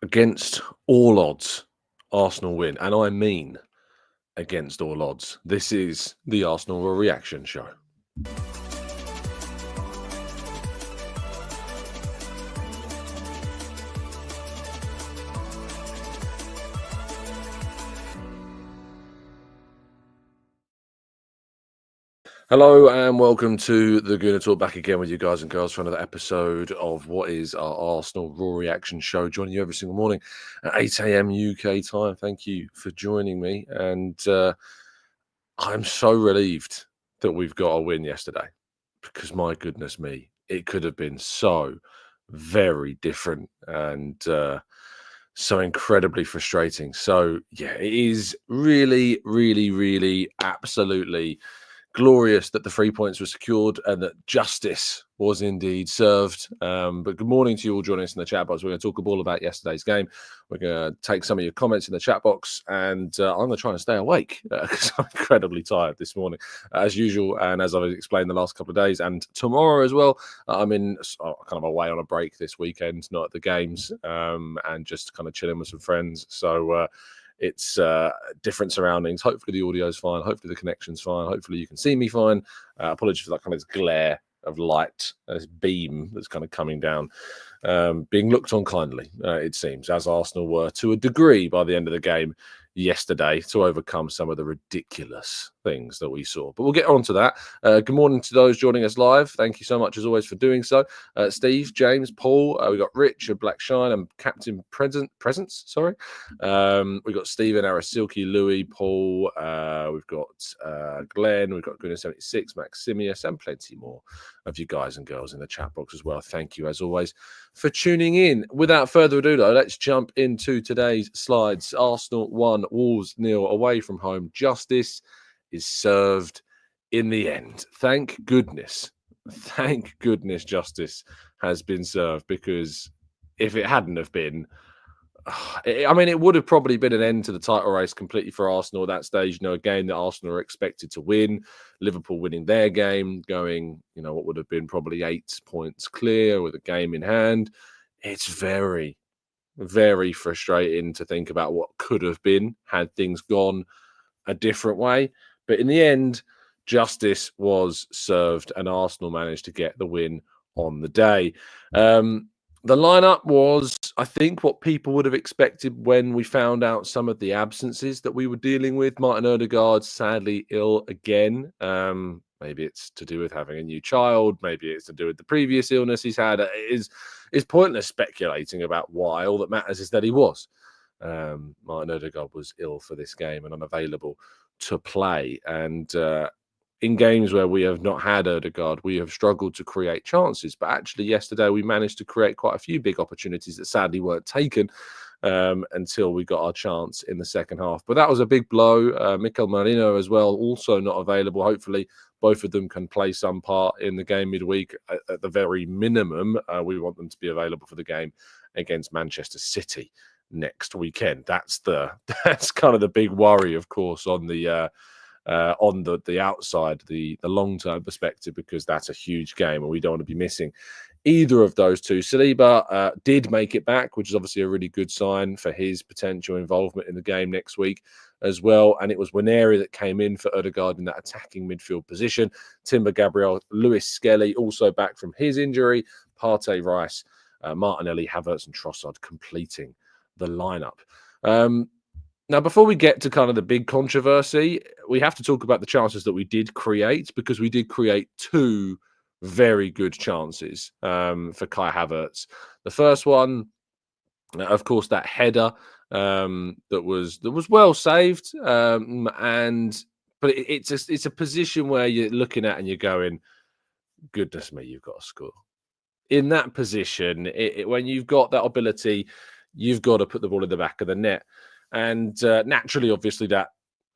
Against all odds, Arsenal win, and I mean against all odds. This is the Arsenal Reaction Show. Hello and welcome to the Gooner Talk, back again with you guys and girls for another episode of what is our Arsenal Raw Reaction Show, joining you every single morning at 8 a.m. UK time. Thank you for joining me, and I'm so relieved that we've got a win yesterday, because my goodness me, it could have been so very different and so incredibly frustrating. So yeah, it is really, really, really absolutely glorious that the 3 points were secured and that justice was indeed served. But good morning to you all joining us in the chat box. We're going to talk all about yesterday's game. We're going to take some of your comments in the chat box, and I'm going to try and stay awake because I'm incredibly tired this morning, as usual. And as I've explained the last couple of days, and tomorrow as well, I'm in kind of away on a break this weekend, not at the games, and just kind of chilling with some friends. So it's different surroundings. Hopefully the audio's fine. Hopefully the connection's fine. Hopefully you can see me fine. Apologies for that kind of glare of light, this beam that's kind of coming down, being looked on kindly, it seems, as Arsenal were to a degree by the end of the game yesterday, to overcome some of the ridiculous things that we saw. But we'll get on to that. Good morning to those joining us live. Thank you so much as always for doing so. Steve, James, Paul, we got Rich of Black Shine and Captain Presence. Sorry, we've got Stephen, Arasilki, Louis, Paul. We've got Glenn. We've got Gooner 76, Maximius, and plenty more of you guys and girls in the chat box as well. Thank you as always for tuning in. Without further ado, though, let's jump into today's slides. Arsenal 1, Wolves 0 away from home. Justice is served in the end. Thank goodness justice has been served, because if it hadn't have been, I mean, it would have probably been an end to the title race completely for Arsenal at that stage. You know, a game that Arsenal are expected to win, Liverpool winning their game, going, you know, what would have been probably 8 points clear with a game in hand. It's very, very frustrating to think about what could have been had things gone a different way. But in the end, justice was served and Arsenal managed to get the win on the day. The lineup was, I think, what people would have expected when we found out some of the absences that we were dealing with. Martin Odegaard, sadly ill again. Maybe it's to do with having a new child. Maybe it's to do with the previous illness he's had. It's pointless speculating about why. All that matters is that he was. Martin Odegaard was ill for this game and unavailable to play. And in games where we have not had Odegaard, we have struggled to create chances. But actually yesterday we managed to create quite a few big opportunities that sadly weren't taken until we got our chance in the second half. But that was a big blow. Mikel Merino as well, also not available. Hopefully both of them can play some part in the game midweek. At the very minimum, we want them to be available for the game against Manchester City next weekend. That's kind of the big worry, of course, on the outside, the long-term perspective, because that's a huge game and we don't want to be missing either of those two. Saliba did make it back, which is obviously a really good sign for his potential involvement in the game next week as well. And it was Waneri that came in for Odegaard in that attacking midfield position. Timber, Gabriel, Lewis-Skelly also back from his injury. Partey, Rice, Martinelli, Havertz and Trossard completing the lineup. Now, before we get to kind of the big controversy, we have to talk about the chances that we did create, because we did create 2 very good chances for Kai Havertz. The first one, of course, that header that was well saved, but it's a position where you're looking at and you're going, goodness me, you've got to score. In that position, when you've got that ability, you've got to put the ball in the back of the net. And naturally, obviously, that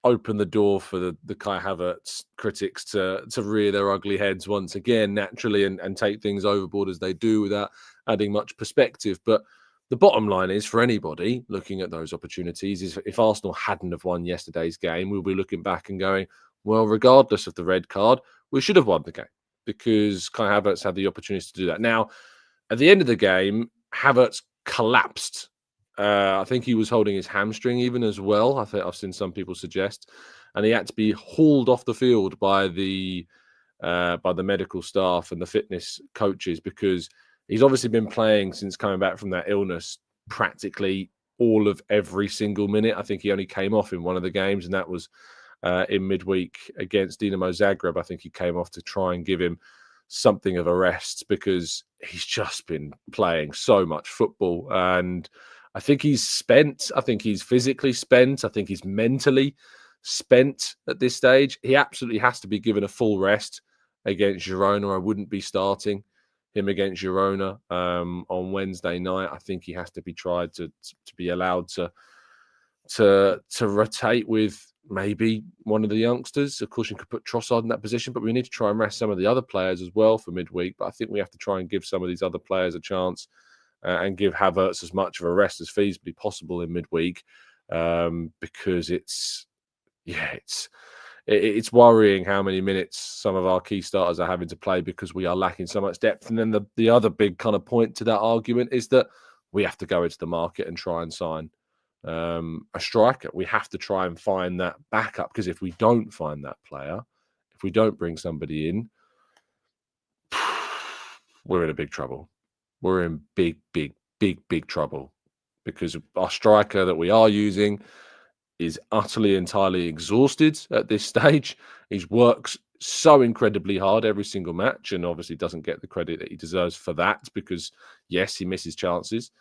opened the door for the Kai Havertz critics to rear their ugly heads once again, naturally, and take things overboard as they do without adding much perspective. But the bottom line is, for anybody looking at those opportunities, is if Arsenal hadn't have won yesterday's game, we'll be looking back and going, well, regardless of the red card, we should have won the game, because Kai Havertz had the opportunity to do that. Now, at the end of the game, Havertz collapsed I think he was holding his hamstring even as well. I think I've seen some people suggest, and he had to be hauled off the field by the medical staff and the fitness coaches because he's obviously been playing since coming back from that illness practically all of every single minute. I think he only came off in one of the games, and that was in midweek against Dinamo Zagreb. I think he came off to try and give him something of a rest because he's just been playing so much football. And I think he's spent. I think he's physically spent. I think he's mentally spent at this stage. He absolutely has to be given a full rest against Girona. I wouldn't be starting him against Girona on Wednesday night. I think he has to be tried to be allowed to rotate with maybe one of the youngsters. Of course, you could put Trossard in that position, but we need to try and rest some of the other players as well for midweek. But I think we have to try and give some of these other players a chance and give Havertz as much of a rest as feasibly possible in midweek because it's worrying how many minutes some of our key starters are having to play because we are lacking so much depth. And then the other big kind of point to that argument is that we have to go into the market and try and sign a striker. We have to try and find that backup because if we don't find that player, if we don't bring somebody in, we're in a big trouble. We're in big trouble because our striker that we are using is utterly, entirely exhausted at this stage. He works so incredibly hard every single match and obviously doesn't get the credit that he deserves for that because, yes, he misses chances,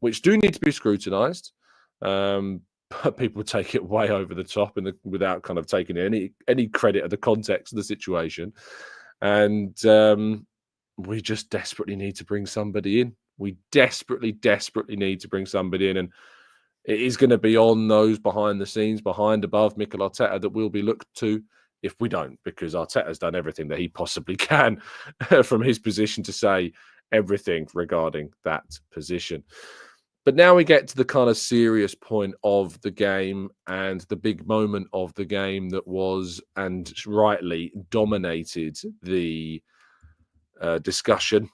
which do need to be scrutinised. But people take it way over the top and without kind of taking any credit of the context of the situation. And we just desperately need to bring somebody in. We desperately need to bring somebody in. And it is going to be on those behind the scenes, above Mikel Arteta that will be looked to if we don't, because Arteta's done everything that he possibly can from his position to say everything regarding that position. But now we get to the kind of serious point of the game and the big moment of the game that was, and rightly, dominated the discussion.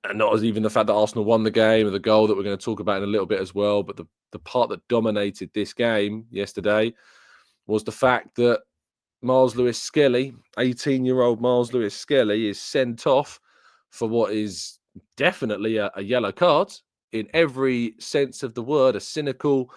And not as even the fact that Arsenal won the game or the goal that we're going to talk about in a little bit as well. But the part that dominated this game yesterday was the fact that Myles Lewis-Skelly, 18-year-old Myles Lewis-Skelly, is sent off for what is definitely a yellow card in every sense of the word, a cynical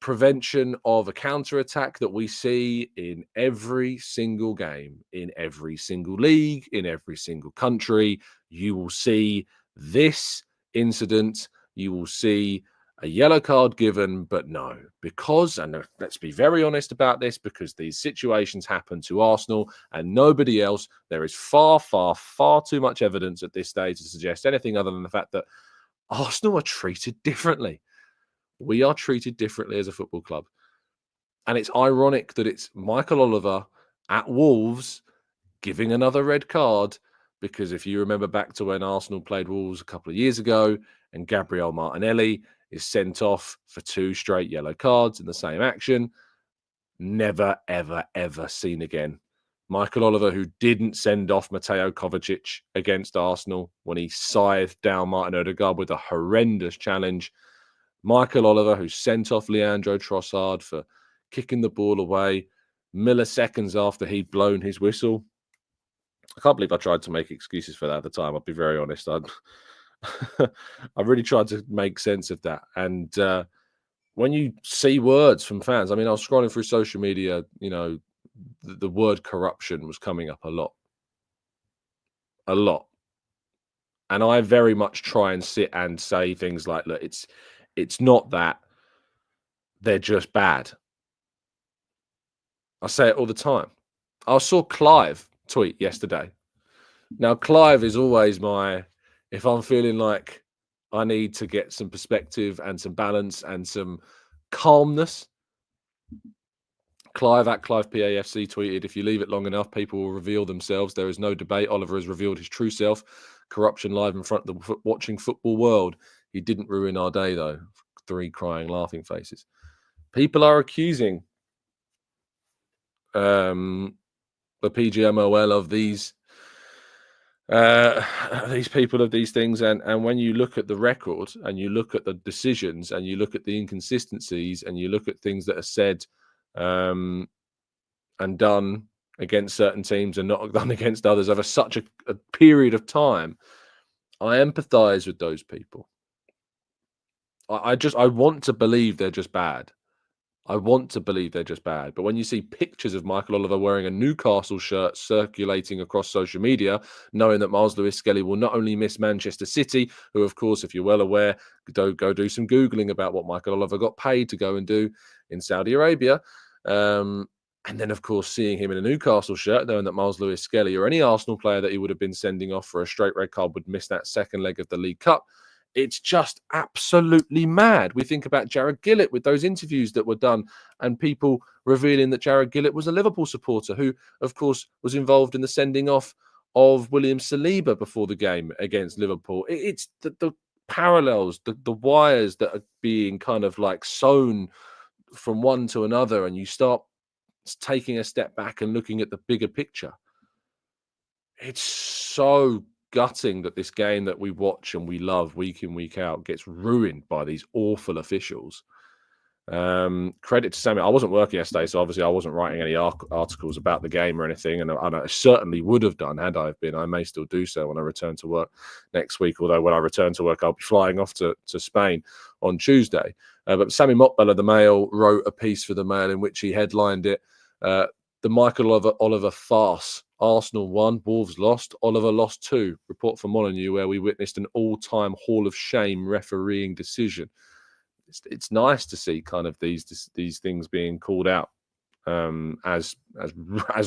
prevention of a counter-attack that we see in every single game, in every single league, in every single country. You will see this incident, you will see a yellow card given, but no, because, and let's be very honest about this, because these situations happen to Arsenal and nobody else. There is far too much evidence at this stage to suggest anything other than the fact that Arsenal are treated differently. We are treated differently as a football club. And it's ironic that it's Michael Oliver at Wolves giving another red card, because if you remember back to when Arsenal played Wolves a couple of years ago and Gabriel Martinelli is sent off for 2 straight yellow cards in the same action, never, ever seen again. Michael Oliver, who didn't send off Mateo Kovacic against Arsenal when he scythed down Martin Odegaard with a horrendous challenge. Michael Oliver, who sent off Leandro Trossard for kicking the ball away milliseconds after he'd blown his whistle. I can't believe I tried to make excuses for that at the time. I'll be very honest. I really tried to make sense of that. And when you see words from fans, I mean, I was scrolling through social media, you know, the word corruption was coming up a lot. And I very much try and sit and say things like, look, it's not that, they're just bad. I say it all the time. I saw Clive tweet yesterday. Now, Clive is always if I'm feeling like I need to get some perspective and some balance and some calmness, Clive at Clive PAFC tweeted, if you leave it long enough, people will reveal themselves. There is no debate. Oliver has revealed his true self. Corruption live in front of the watching football world. He didn't ruin our day, though. 3 crying, laughing faces. People are accusing the PGMOL of these these people of these things, and when you look at the record and you look at the decisions and you look at the inconsistencies and you look at things that are said and done against certain teams and not done against others over such a period of time, I empathize with those people. I want to believe they're just bad. I want to believe they're just bad. But when you see pictures of Michael Oliver wearing a Newcastle shirt circulating across social media, knowing that Myles Lewis-Skelly will not only miss Manchester City, who, of course, if you're well aware, go do some Googling about what Michael Oliver got paid to go and do in Saudi Arabia. And then, of course, seeing him in a Newcastle shirt, knowing that Myles Lewis-Skelly or any Arsenal player that he would have been sending off for a straight red card would miss that second leg of the League Cup. It's just absolutely mad. We think about Jared Gillett with those interviews that were done and people revealing that Jared Gillett was a Liverpool supporter who, of course, was involved in the sending off of William Saliba before the game against Liverpool. It's the parallels, the wires that are being kind of like sewn from one to another, and you start taking a step back and looking at the bigger picture. It's so gutting that this game that we watch and we love week in, week out gets ruined by these awful officials. Credit to Sammy. I wasn't working yesterday, so obviously I wasn't writing any articles about the game or anything, and I certainly would have done had I been. I may still do so when I return to work next week, although when I return to work, I'll be flying off to Spain on Tuesday. But Sammy Motbella, the Mail, wrote a piece for the Mail in which he headlined it, the Michael Oliver farce. Arsenal won, Wolves lost, Oliver lost too. Report from Molineux, where we witnessed an all-time Hall of Shame refereeing decision. It's nice to see kind of these things being called out as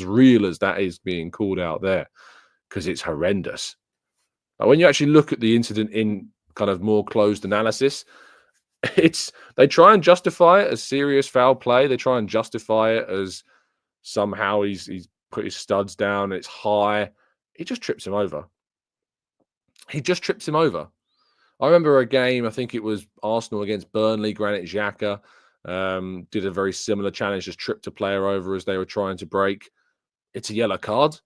real as that is being called out there, because it's horrendous. But when you actually look at the incident in kind of more closed analysis, they try and justify it as serious foul play. They try and justify it as somehow he's put his studs down, it's high. He just trips him over. I remember a game, I think it was Arsenal against Burnley, Granit Xhaka did a very similar challenge, just tripped a player over as they were trying to break. It's a yellow card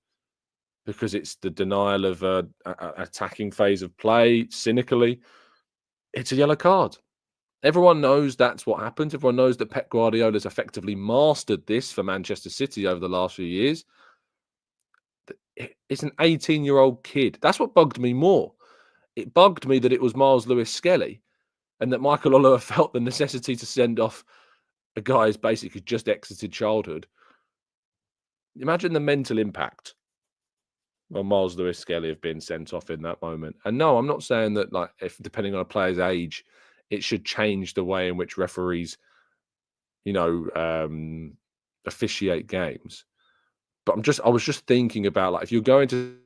because it's the denial of an attacking phase of play, cynically. It's a yellow card. Everyone knows that's what happened. Everyone knows that Pep Guardiola's effectively mastered this for Manchester City over the last few years. It's an 18-year-old kid. That's what bugged me more. It bugged me that it was Myles Lewis-Skelly and that Michael Oliver felt the necessity to send off a guy who's basically just exited childhood. Imagine the mental impact on Myles Lewis-Skelly of being sent off in that moment. And no, I'm not saying that, like, if depending on a player's age, it should change the way in which referees, officiate games. But I was just thinking about, like, if you're going to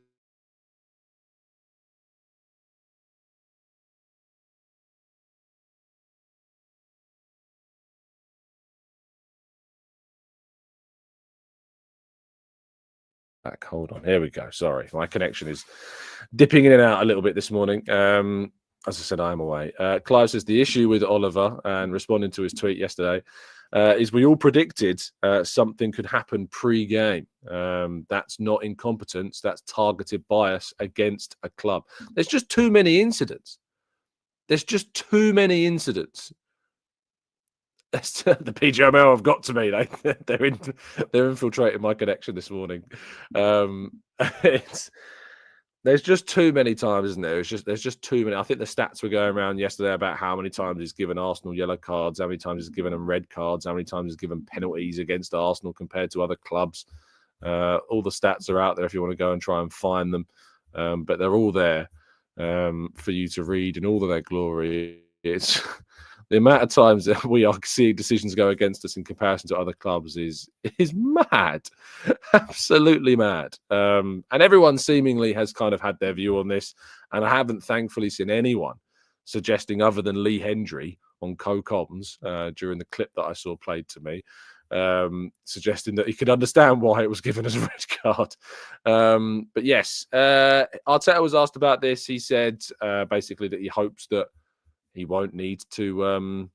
back, hold on, here we go. Sorry, my connection is dipping in and out a little bit this morning. As I said, I am away. Clive says the issue with Oliver, and responding to his tweet yesterday, is we all predicted something could happen pre-game. That's not incompetence. That's targeted bias against a club. There's just too many incidents. The PGML have got to me. They're infiltrating my connection this morning. There's just too many times, isn't there? There's just too many. I think the stats were going around yesterday about how many times he's given Arsenal yellow cards, how many times he's given them red cards, how many times he's given penalties against Arsenal compared to other clubs. All the stats are out there if you want to go and try and find them, but they're all there for you to read in all of their glory. It's the amount of times that we are seeing decisions go against us in comparison to other clubs is mad, absolutely mad. And everyone seemingly has kind of had their view on this, and I haven't thankfully seen anyone suggesting, other than Lee Hendry on co-comms during the clip that I saw played to me, suggesting that he could understand why it was given as a red card. But yes, Arteta was asked about this. He said basically that he hopes that he won't need to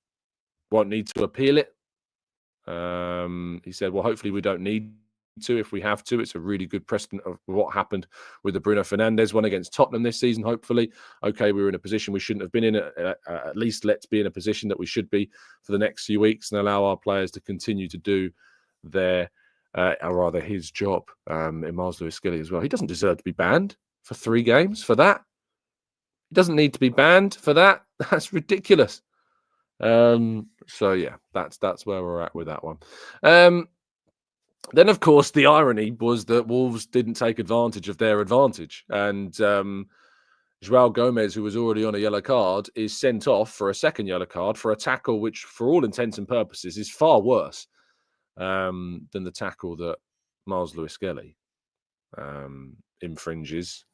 appeal it. He said, well, hopefully we don't need to if we have to. It's a really good precedent of what happened with the Bruno Fernandes one against Tottenham this season, hopefully. Okay, we were in a position we shouldn't have been in. At least let's be in a position that we should be for the next few weeks and allow our players to continue to do their, or rather his job in Myles Lewis-Skelly as well. He doesn't deserve to be banned for 3 games for that. He doesn't need to be banned for that. That's ridiculous. So yeah, that's where we're at with that one. Then, of course, the irony was that Wolves didn't take advantage of their advantage. And João Gomez, who was already on a yellow card, is sent off for a second yellow card for a tackle which, for all intents and purposes, is far worse than the tackle that Myles Lewis-Skelly infringes.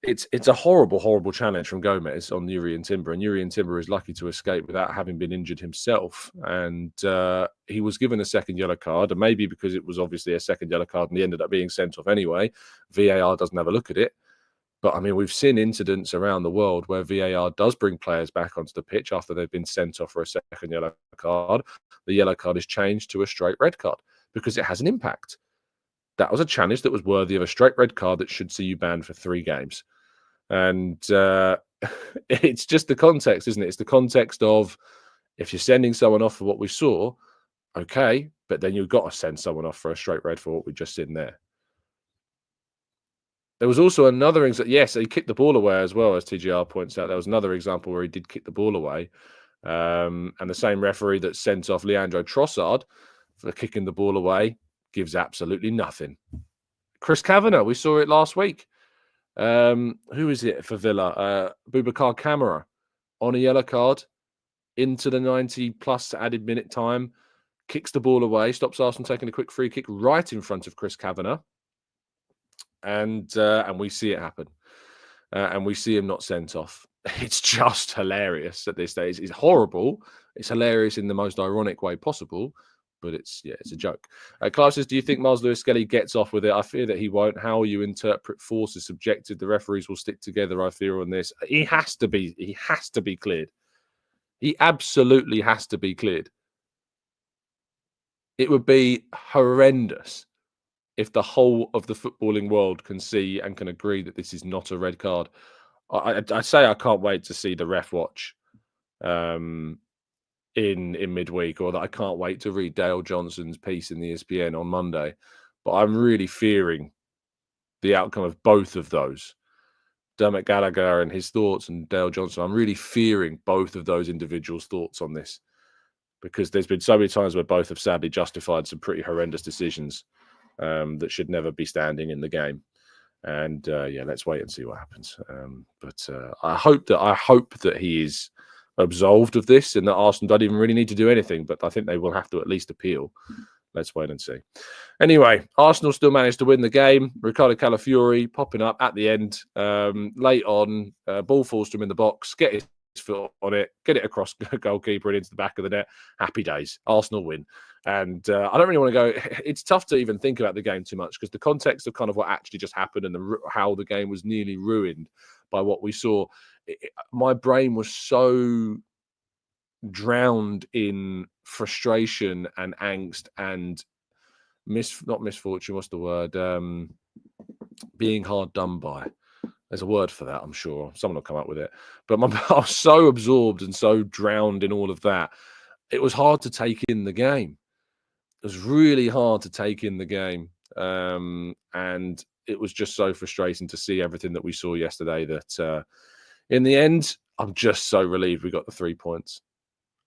It's a horrible, horrible challenge from Gomez on Yuri and Timber, and Yuri and Timber is lucky to escape without having been injured himself. And he was given a second yellow card, and maybe because it was obviously a second yellow card and he ended up being sent off anyway, VAR doesn't have a look at it. But I mean, we've seen incidents around the world where VAR does bring players back onto the pitch after they've been sent off for a second yellow card. The yellow card is changed to a straight red card because it has an impact. That was a challenge that was worthy of a straight red card that should see you banned for 3 games. And it's just the context, isn't it? It's the context of if you're sending someone off for what we saw, okay, but then you've got to send someone off for a straight red for what we just seen there. There was also another example. Yes, he kicked the ball away as well, as TGR points out. There was another example where he did kick the ball away. And the same referee that sent off Leandro Trossard for kicking the ball away gives absolutely nothing. Chris Kavanagh, we saw it last week. Who is it for Villa? Boubacar Kamara on a yellow card into the 90-plus added minute time, kicks the ball away, stops Arsenal taking a quick free kick right in front of Chris Kavanagh. And we see it happen. And we see him not sent off. It's just hilarious at this stage. It's horrible. It's hilarious in the most ironic way possible. But it's a joke. Clive says, do you think Myles Lewis-Skelly gets off with it? I fear that he won't. How you interpret force is subjective. The referees will stick together, I fear, on this. He has to be cleared. He absolutely has to be cleared. It would be horrendous if the whole of the footballing world can see and can agree that this is not a red card. I say I can't wait to see the ref watch in midweek, or that I can't wait to read Dale Johnson's piece in the ESPN on Monday. But I'm really fearing the outcome of both of those. Dermot Gallagher and his thoughts and Dale Johnson. I'm really fearing both of those individuals' thoughts on this, because there's been so many times where both have sadly justified some pretty horrendous decisions that should never be standing in the game. And let's wait and see what happens. But I hope that he is absolved of this, and that Arsenal don't even really need to do anything, but I think they will have to at least appeal. Let's wait and see. Anyway, Arsenal still managed to win the game. Ricardo Calafiori popping up at the end, late on, ball falls to him in the box, get his foot on it, get it across the goalkeeper and into the back of the net. Happy days. Arsenal win. And I don't really want to go. It's tough to even think about the game too much, because the context of kind of what actually just happened and how the game was nearly ruined by what we saw. My brain was so drowned in frustration and angst and not misfortune. What's the word? Being hard done by. There's a word for that, I'm sure. Someone will come up with it. But I was so absorbed and so drowned in all of that. It was hard to take in the game. It was really hard to take in the game. And it was just so frustrating to see everything that we saw yesterday that in the end, I'm just so relieved we got the 3 points.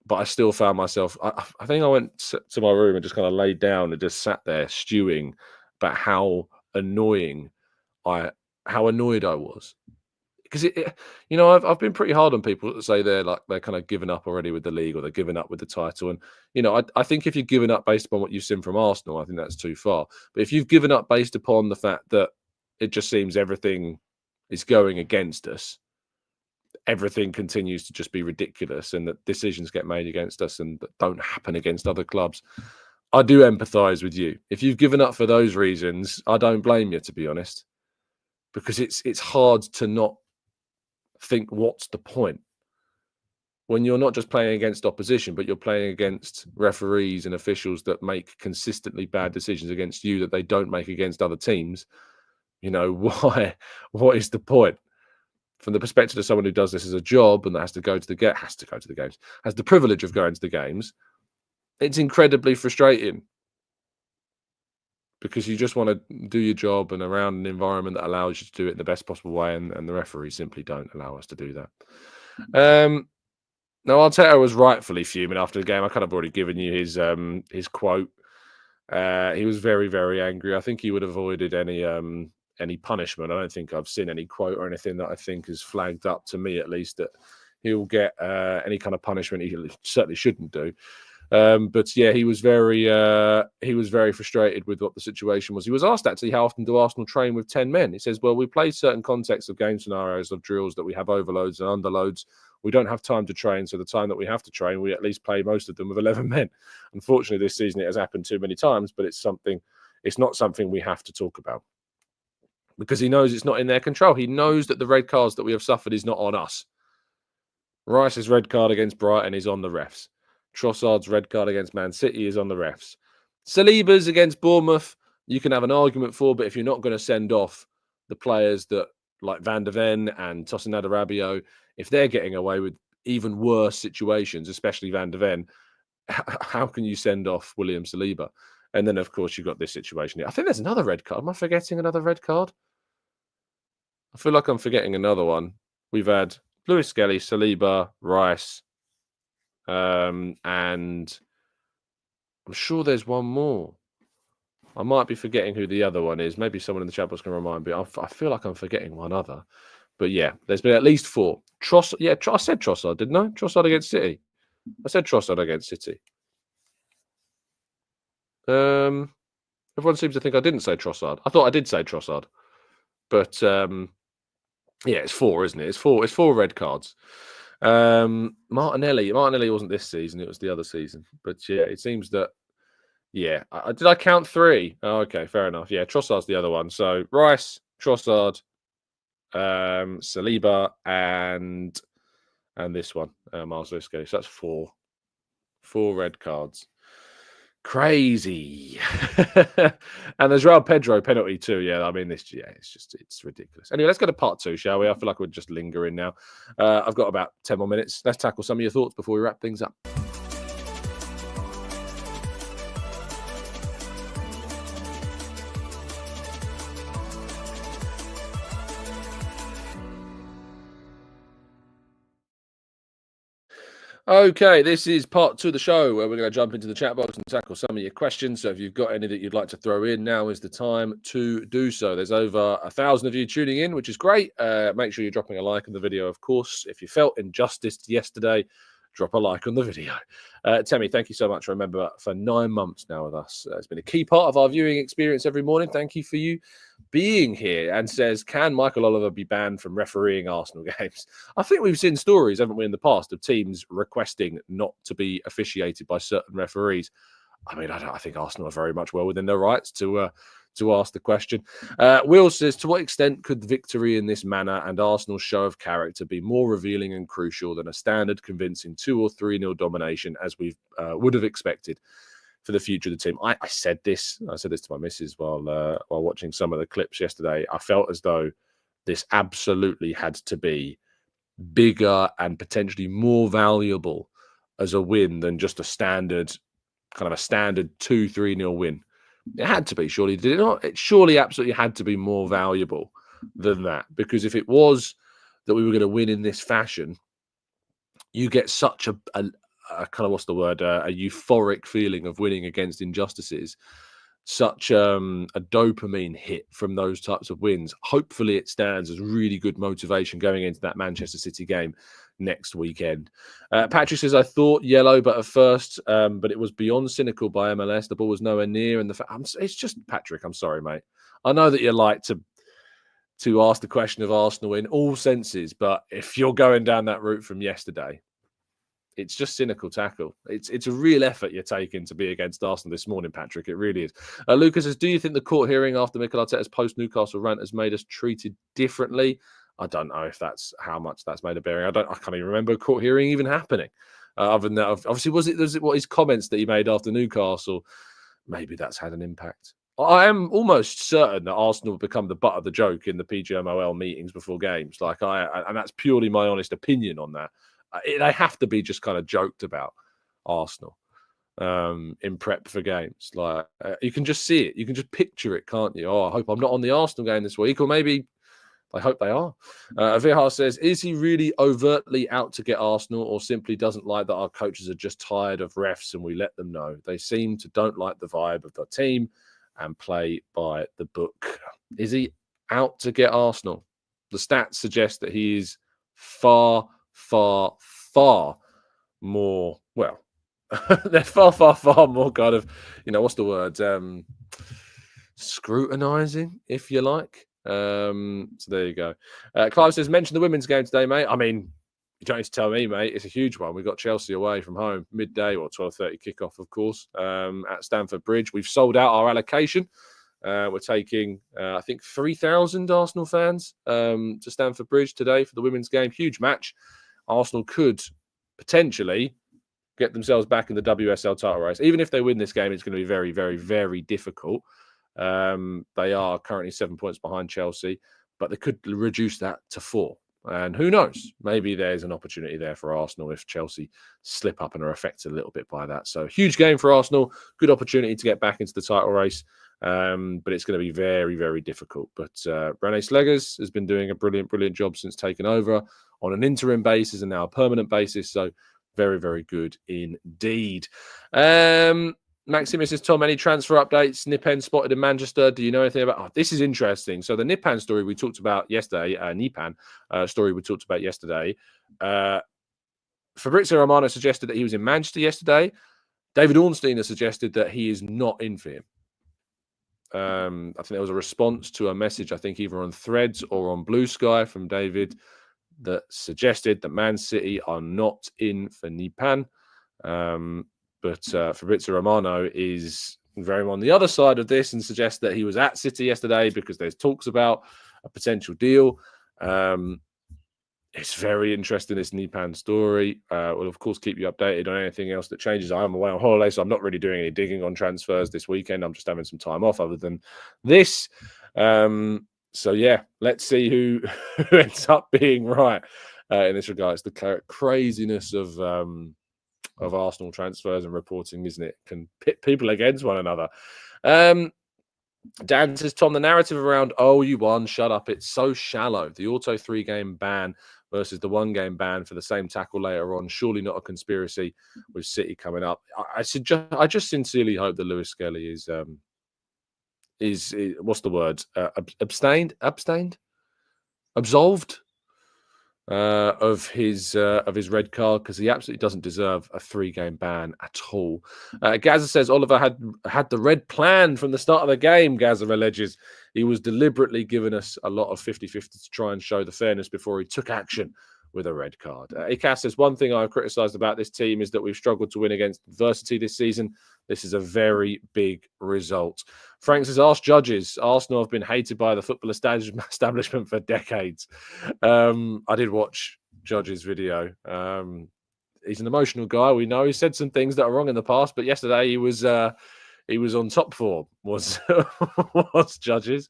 But I still found myself, I think I went to my room and just kind of laid down and just sat there stewing about how annoyed I was. Because I've been pretty hard on people that say they're kind of given up already with the league, or they're giving up with the title. And I think if you're giving up based upon what you've seen from Arsenal, I think that's too far. But if you've given up based upon the fact that it just seems everything is going against us, everything continues to just be ridiculous, and that decisions get made against us and that don't happen against other clubs, I do empathise with you. If you've given up for those reasons, I don't blame you, to be honest, because it's hard to not think, what's the point? when you're not just playing against opposition, but you're playing against referees and officials that make consistently bad decisions against you that they don't make against other teams, why? What is the point? From the perspective of someone who does this as a job and that has to go to the games, has the privilege of going to the games, it's incredibly frustrating because you just want to do your job and around an environment that allows you to do it in the best possible way, and the referees simply don't allow us to do that. Now, Arteta was rightfully fuming after the game. I kind of already given you his quote. He was very, very angry. I think he would have avoided any punishment. I don't think I've seen any quote or anything that I think is flagged up to me, at least, that he'll get any kind of punishment he certainly shouldn't do. But yeah, he was very frustrated with what the situation was. He was asked actually, how often do Arsenal train with 10 men? He says, well, we play certain contexts of game scenarios of drills that we have overloads and underloads. We don't have time to train, so the time that we have to train, we at least play most of them with 11 men. Unfortunately, this season it has happened too many times, but it's not something we have to talk about because he knows it's not in their control. He knows that the red cards that we have suffered is not on us. Rice's red card against Brighton is on the refs. Trossard's red card against Man City is on the refs. Saliba's against Bournemouth, you can have an argument for, but if you're not going to send off the players that like Van de Ven and Tosin Adarabioyo, if they're getting away with even worse situations, especially Van de Ven, how can you send off William Saliba? And then, of course, you've got this situation here. I think there's another red card. Am I forgetting another red card? I feel like I'm forgetting another one. We've had Lewis-Skelly, Saliba, Rice, and I'm sure there's one more. I might be forgetting who the other one is. Maybe someone in the chat box can remind me. I feel like I'm forgetting one other. But yeah, there's been at least 4. I said Trossard, didn't I? Trossard against City. I said Trossard against City. Everyone seems to think I didn't say Trossard. I thought I did say Trossard. But yeah, it's 4, isn't it? It's 4 red cards. Martinelli wasn't this season, it was the other season. But yeah, it seems that did I count 3? Oh, okay, fair enough. Yeah, Trossard's the other one. So Rice, Trossard, Saliba, and this one, Myles Lewis-Skelly. So that's 4 red cards. Crazy. And there's João Pedro penalty too. Yeah, I mean it's ridiculous. Anyway, let's go to part 2, shall we? I feel like we're just lingering now. I've got about 10 more minutes. Let's tackle some of your thoughts before we wrap things up. Okay, this is part 2 of the show where we're going to jump into the chat box and tackle some of your questions. So if you've got any that you'd like to throw in, now is the time to do so. There's over 1,000 of you tuning in, which is great. Make sure you're dropping a like on the video, of course. If you felt injustice yesterday, drop a like on the video. Temi, thank you so much. Remember, for 9 months now with us. It's been a key part of our viewing experience every morning. Thank you for you being here. And says, can Michael Oliver be banned from refereeing Arsenal games? I think we've seen stories, haven't we, in the past of teams requesting not to be officiated by certain referees. I mean, I think Arsenal are very much well within their rights to ask the question. Will says, to what extent could victory in this manner and Arsenal's show of character be more revealing and crucial than a standard convincing 2 or 3-0 domination as we would have expected for the future of the team? I said this to my missus while watching some of the clips yesterday. I felt as though this absolutely had to be bigger and potentially more valuable as a win than just a standard 2-3-0 win. It had to be, surely, did it not? It surely absolutely had to be more valuable than that, because if it was that we were going to win in this fashion, you get such a kind of, what's the word, a euphoric feeling of winning against injustices, such a dopamine hit from those types of wins. Hopefully it stands as really good motivation going into that Manchester City game next weekend. Patrick says, I thought yellow, but at first, but it was beyond cynical by MLS. The ball was nowhere near. And it's just, Patrick, I'm sorry, mate. I know that you like to ask the question of Arsenal in all senses, but if you're going down that route from yesterday, it's just cynical tackle. It's a real effort you're taking to be against Arsenal this morning, Patrick. It really is. Lucas says, do you think the court hearing after Mikel Arteta's post-Newcastle rant has made us treated differently? I don't know if that's how much that's made a bearing. I can't even remember a court hearing even happening. Other than that, obviously, was it what his comments that he made after Newcastle? Maybe that's had an impact. I am almost certain that Arsenal will become the butt of the joke in the PGMOL meetings before games. And that's purely my honest opinion on that. They have to be just kind of joked about Arsenal in prep for games. You can just see it, you can just picture it, can't you? Oh, I hope I'm not on the Arsenal game this week, or maybe I hope they are. Vihar says, is he really overtly out to get Arsenal, or simply doesn't like that our coaches are just tired of refs and we let them know? They seem to don't like the vibe of the team and play by the book. Is he out to get Arsenal? The stats suggest that he is far, far, far more, well, they're far, far, far more kind of, what's the word? Scrutinizing, if you like. So there you go. Clive says, mention the women's game today, mate. I mean, you don't need to tell me, mate. It's a huge one. We've got Chelsea away from home, midday or 12:30 kickoff, of course, at Stamford Bridge. We've sold out our allocation. We're taking, I think, 3,000 Arsenal fans to Stamford Bridge today for the women's game. Huge match. Arsenal could potentially get themselves back in the WSL title race. Even if they win this game, it's going to be very, very, very difficult. They are currently 7 points behind Chelsea, but they could reduce that to 4. And who knows? Maybe there's an opportunity there for Arsenal if Chelsea slip up and are affected a little bit by that. So huge game for Arsenal. Good opportunity to get back into the title race. But it's going to be very, very difficult. But René Slegers has been doing a brilliant, brilliant job since taking over on an interim basis and now a permanent basis. So very, very good indeed. Maximus says, Tom, any transfer updates? Nipan spotted in Manchester. Do you know anything about? Oh, this is interesting. So the Nipan story we talked about yesterday, story we talked about yesterday. Fabrizio Romano suggested that he was in Manchester yesterday. David Ornstein has suggested that he is not in for him. I think there was a response to a message, I think either on Threads or on Blue Sky from David, that suggested that Man City are not in for Nipan. But Fabrizio Romano is very on the other side of this and suggests that he was at City yesterday because there's talks about a potential deal. It's very interesting, this Nipan story. We'll, of course, keep you updated on anything else that changes. I am away on holiday, so I'm not really doing any digging on transfers this weekend. I'm just having some time off other than this. So, yeah, let's see who ends up being right in this regard. It's the craziness of Arsenal transfers and reporting, isn't it? Can pit people against one another. Dan says, Tom, the narrative around, oh, you won, shut up, it's so shallow. The auto 3-game ban versus the 1-game ban for the same tackle later on, surely not a conspiracy with City coming up. I just sincerely hope that Lewis-Skelly is what's the word? Absolved of his red card, because he absolutely doesn't deserve a 3-game ban at all. Gaza says Oliver had the red plan from the start of the game. Gaza alleges he was deliberately giving us a lot of 50-50 to try and show the fairness before he took action with a red card. Ikas says, one thing I've criticised about this team is that we've struggled to win against adversity this season. This is a very big result. Frank says, ask judges. Arsenal have been hated by the football establishment for decades. I did watch Judge's video. He's an emotional guy. We know he said some things that are wrong in the past, but yesterday he was on top form, was Judges.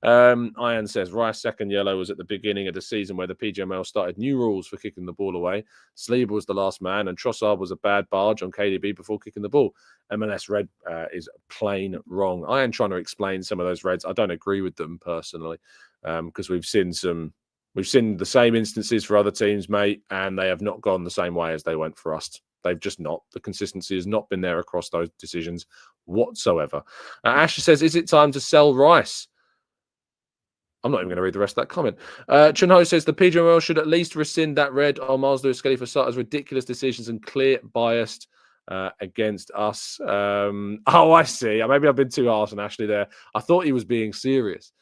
Ian says, Rice's second yellow was at the beginning of the season where the PGML started new rules for kicking the ball away. Sleeber was the last man, and Trossard was a bad barge on KDB before kicking the ball. MLS red is plain wrong. I am trying to explain some of those reds. I don't agree with them personally, because we've seen the same instances for other teams, mate, and they have not gone the same way as they went for us. They've just not. The consistency has not been there across those decisions whatsoever. Asher says, is it time to sell Rice? I'm not even going to read the rest of that comment. Chunho says, the PGML should at least rescind that red on Myles Lewis-Skelly for Sarter's ridiculous decisions and clear biased against us. Oh, I see. Maybe I've been too harsh on Ashley there. I thought he was being serious.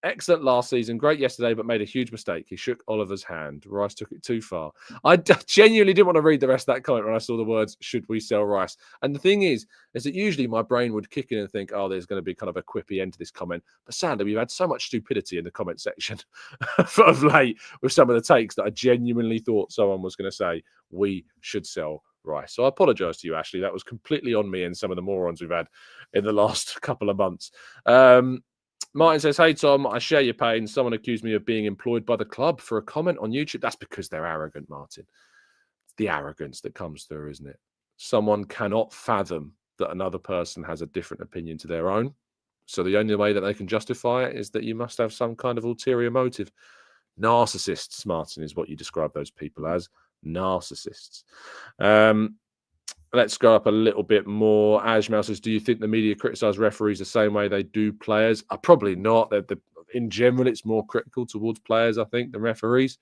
Excellent last season, great yesterday, but made a huge mistake. He shook Oliver's hand. Rice took it too far. I genuinely didn't want to read the rest of that comment when I saw the words, should we sell Rice? And the thing is that usually my brain would kick in and think, oh, there's going to be kind of a quippy end to this comment. But sadly, we've had so much stupidity in the comment section of late with some of the takes that I genuinely thought someone was going to say, we should sell Rice. So I apologise to you, Ashley. That was completely on me and some of the morons we've had in the last couple of months. Martin says, hey, Tom, I share your pain. Someone accused me of being employed by the club for a comment on YouTube. That's because they're arrogant, Martin. It's the arrogance that comes through, isn't it? Someone cannot fathom that another person has a different opinion to their own. So the only way that they can justify it is that you must have some kind of ulterior motive. Narcissists, Martin, is what you describe those people as. Narcissists. Let's go up a little bit more. Ajmal says, do you think the media criticise referees the same way they do players? Probably not. In general, it's more critical towards players, I think, than referees.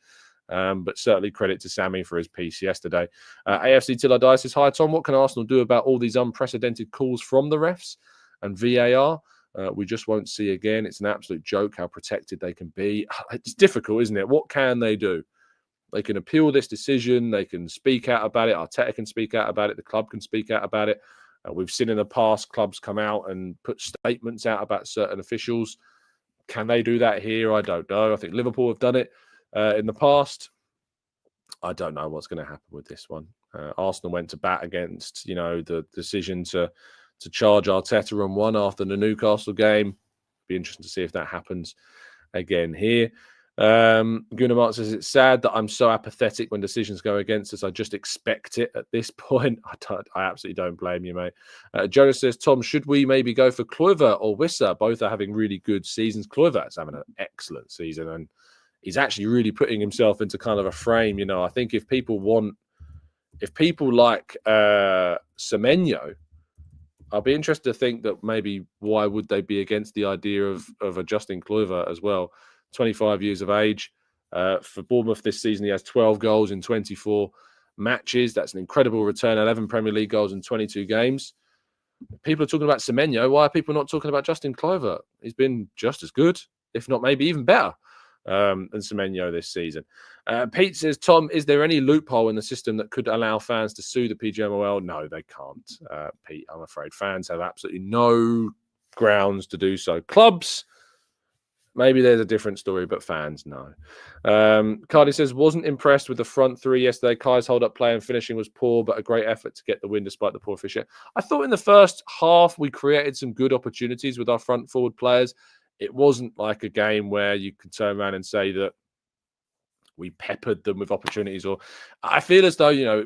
But certainly credit to Sammy for his piece yesterday. AFC Till I Die says, hi, Tom, what can Arsenal do about all these unprecedented calls from the refs and VAR? We just won't see again. It's an absolute joke how protected they can be. It's difficult, isn't it? What can they do? They can appeal this decision. They can speak out about it. Arteta can speak out about it. The club can speak out about it. We've seen in the past clubs come out and put statements out about certain officials. Can they do that here? I don't know. I think Liverpool have done it in the past. I don't know what's going to happen with this one. Arsenal went to bat against, the decision to charge Arteta on one after the Newcastle game. Be interesting to see if that happens again here. Gooner Mark says, it's sad that I'm so apathetic when decisions go against us. I just expect it at this point. I absolutely don't blame you, mate. Jonas says, Tom, should we maybe go for Kluivert or Wissa? Both are having really good seasons. Kluivert's having an excellent season, and he's actually really putting himself into kind of a frame. I think if people like Semenyo, I'll be interested to think that maybe why would they be against the idea of adjusting Kluivert as well? 25 years of age. For Bournemouth this season, he has 12 goals in 24 matches. That's an incredible return, 11 Premier League goals in 22 games. People are talking about Semenyo. Why are people not talking about Justin Kluivert? He's been just as good, if not maybe even better, than Semenyo this season. Pete says, Tom, is there any loophole in the system that could allow fans to sue the PGMOL? No, they can't, Pete. I'm afraid fans have absolutely no grounds to do so. Clubs, maybe there's a different story, but fans, no. Cardi says, wasn't impressed with the front three yesterday. Kai's hold-up play and finishing was poor, but a great effort to get the win despite the poor finish. I thought in the first half we created some good opportunities with our front forward players. It wasn't like a game where you could turn around and say that we peppered them with opportunities. Or I feel as though,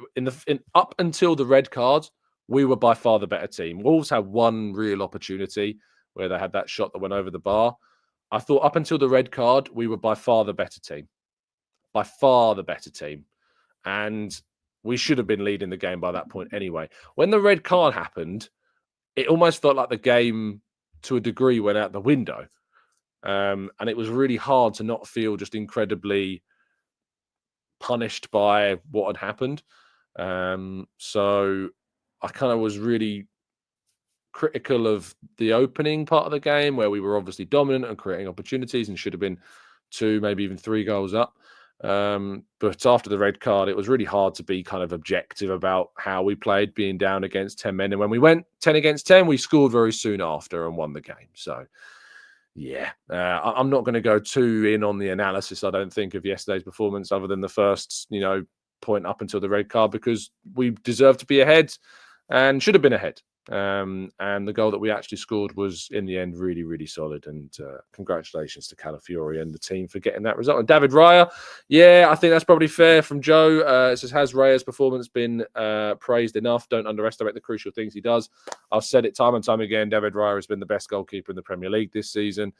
up until the red card, we were by far the better team. Wolves had one real opportunity where they had that shot that went over the bar. I thought up until the red card, we were by far the better team. By far the better team. And we should have been leading the game by that point anyway. When the red card happened, it almost felt like the game, to a degree, went out the window. And it was really hard to not feel just incredibly punished by what had happened. So I kind of was really critical of the opening part of the game where we were obviously dominant and creating opportunities and should have been 2, maybe even 3 goals up. But after the red card, it was really hard to be kind of objective about how we played, being down against 10 men. And when we went 10 against 10, we scored very soon after and won the game. So, yeah, I'm not going to go too in on the analysis, I don't think, of yesterday's performance other than the first, point up until the red card, because we deserved to be ahead and should have been ahead. And the goal that we actually scored was, in the end, really, really solid. And congratulations to Calafiori and the team for getting that result. And David Raya, I think that's probably fair from Joe. It says, has Raya's performance been praised enough? Don't underestimate the crucial things he does. I've said it time and time again. David Raya has been the best goalkeeper in the Premier League this season.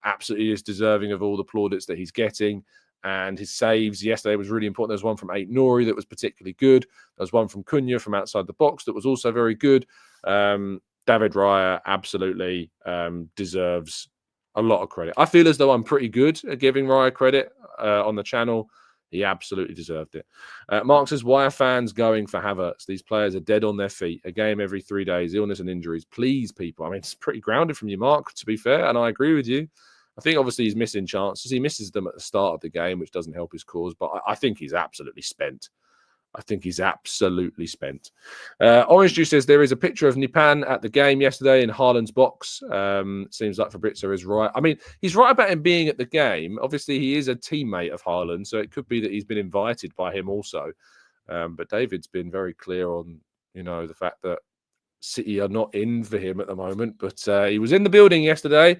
Absolutely is deserving of all the plaudits that he's getting. And his saves yesterday was really important. There was one from Ait-Nouri that was particularly good. There was one from Cunha from outside the box that was also very good. David Raya absolutely deserves a lot of credit. I feel as though I'm pretty good at giving Raya credit on the channel. He absolutely deserved it. Mark says, why are fans going for Havertz? These players are dead on their feet. A game every 3 days, illness and injuries. Please, people. I mean, it's pretty grounded from you, Mark, to be fair, and I agree with you. I think obviously he's missing chances. He misses them at the start of the game, which doesn't help his cause. But I think he's absolutely spent. I think he's absolutely spent. Orange Juice says there is a picture of Nipan at the game yesterday in Haaland's box. Seems like Fabrizio is right. I mean, he's right about him being at the game. Obviously, he is a teammate of Haaland, so it could be that he's been invited by him also. But David's been very clear on, the fact that City are not in for him at the moment. But he was in the building yesterday.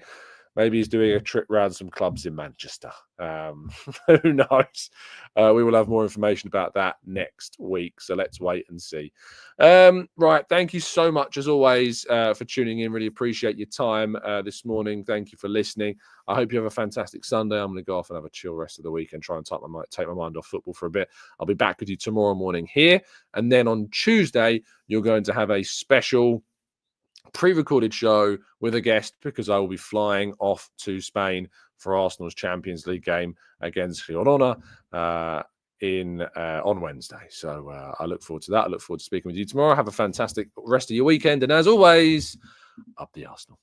Maybe he's doing a trip around some clubs in Manchester. Who knows? We will have more information about that next week. So let's wait and see. Right. Thank you so much, as always, for tuning in. Really appreciate your time this morning. Thank you for listening. I hope you have a fantastic Sunday. I'm going to go off and have a chill rest of the week and try and take my mind off football for a bit. I'll be back with you tomorrow morning here. And then on Tuesday, you're going to have a special pre-recorded show with a guest, because I will be flying off to Spain for Arsenal's Champions League game against Girona on Wednesday. So I look forward to that. I look forward to speaking with you tomorrow. Have a fantastic rest of your weekend. And as always, up the Arsenal.